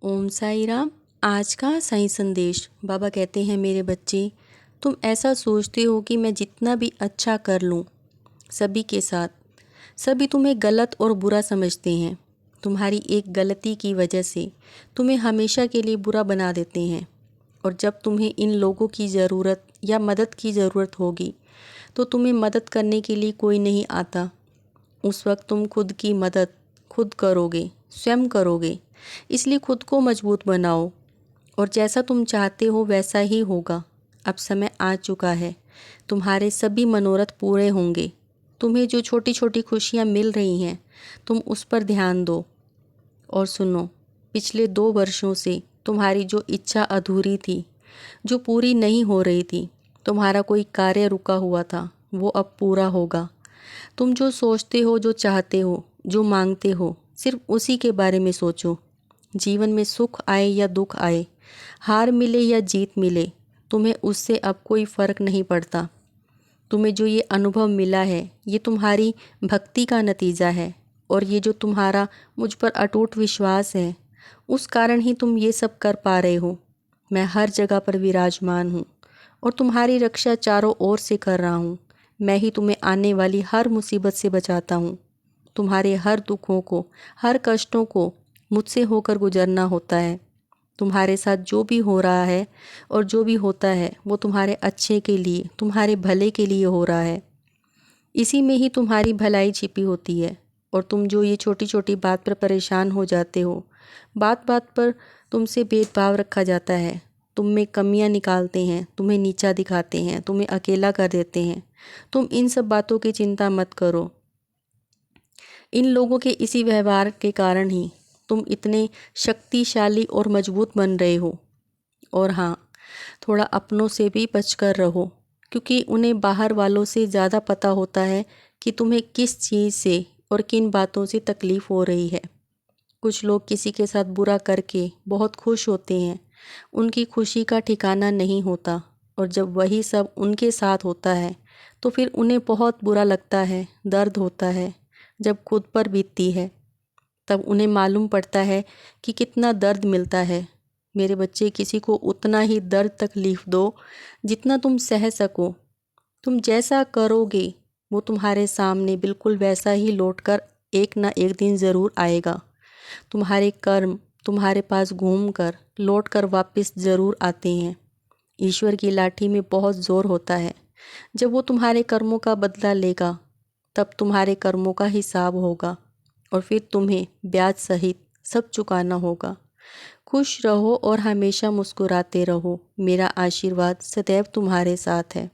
ओम साई राम। आज का साईं संदेश। बाबा कहते हैं, मेरे बच्चे, तुम ऐसा सोचते हो कि मैं जितना भी अच्छा कर लूँ सभी के साथ, सभी तुम्हें गलत और बुरा समझते हैं। तुम्हारी एक गलती की वजह से तुम्हें हमेशा के लिए बुरा बना देते हैं। और जब तुम्हें इन लोगों की ज़रूरत या मदद की ज़रूरत होगी तो तुम्हें मदद करने के लिए कोई नहीं आता। उस वक्त तुम खुद की मदद खुद करोगे, स्वयं करोगे। इसलिए खुद को मजबूत बनाओ और जैसा तुम चाहते हो वैसा ही होगा। अब समय आ चुका है, तुम्हारे सभी मनोरथ पूरे होंगे। तुम्हें जो छोटी छोटी खुशियाँ मिल रही हैं, तुम उस पर ध्यान दो। और सुनो, पिछले 2 वर्षों से तुम्हारी जो इच्छा अधूरी थी, जो पूरी नहीं हो रही थी, तुम्हारा कोई कार्य रुका हुआ था, वो अब पूरा होगा। तुम जो सोचते हो, जो चाहते हो, जो मांगते हो, सिर्फ उसी के बारे में सोचो। जीवन में सुख आए या दुख आए, हार मिले या जीत मिले, तुम्हें उससे अब कोई फ़र्क नहीं पड़ता। तुम्हें जो ये अनुभव मिला है, ये तुम्हारी भक्ति का नतीजा है। और ये जो तुम्हारा मुझ पर अटूट विश्वास है, उस कारण ही तुम ये सब कर पा रहे हो। मैं हर जगह पर विराजमान हूँ और तुम्हारी रक्षा चारों ओर से कर रहा हूँ। मैं ही तुम्हें आने वाली हर मुसीबत से बचाता हूँ। तुम्हारे हर दुखों को, हर कष्टों को मुझसे होकर गुजरना होता है। तुम्हारे साथ जो भी हो रहा है और जो भी होता है, वो तुम्हारे अच्छे के लिए, तुम्हारे भले के लिए हो रहा है। इसी में ही तुम्हारी भलाई छिपी होती है। और तुम जो ये छोटी छोटी बात पर परेशान हो जाते हो, बात बात पर तुमसे भेदभाव रखा जाता है, तुम में कमियां निकालते हैं, तुम्हें नीचा दिखाते हैं, तुम्हें अकेला कर देते हैं, तुम इन सब बातों की चिंता मत करो। इन लोगों के इसी व्यवहार के कारण ही तुम इतने शक्तिशाली और मजबूत बन रहे हो। और हाँ, थोड़ा अपनों से भी बचकर रहो, क्योंकि उन्हें बाहर वालों से ज़्यादा पता होता है कि तुम्हें किस चीज़ से और किन बातों से तकलीफ़ हो रही है। कुछ लोग किसी के साथ बुरा करके बहुत खुश होते हैं, उनकी खुशी का ठिकाना नहीं होता। और जब वही सब उनके साथ होता है तो फिर उन्हें बहुत बुरा लगता है, दर्द होता है। जब खुद पर बीतती है तब उन्हें मालूम पड़ता है कि कितना दर्द मिलता है। मेरे बच्चे, किसी को उतना ही दर्द तकलीफ़ दो जितना तुम सह सको। तुम जैसा करोगे वो तुम्हारे सामने बिल्कुल वैसा ही लौटकर एक ना एक दिन ज़रूर आएगा। तुम्हारे कर्म तुम्हारे पास घूम कर लौट कर वापस ज़रूर आते हैं। ईश्वर की लाठी में बहुत ज़ोर होता है। जब वो तुम्हारे कर्मों का बदला लेगा तब तुम्हारे कर्मों का हिसाब होगा और फिर तुम्हें ब्याज सहित सब चुकाना होगा। खुश रहो और हमेशा मुस्कुराते रहो। मेरा आशीर्वाद सदैव तुम्हारे साथ है।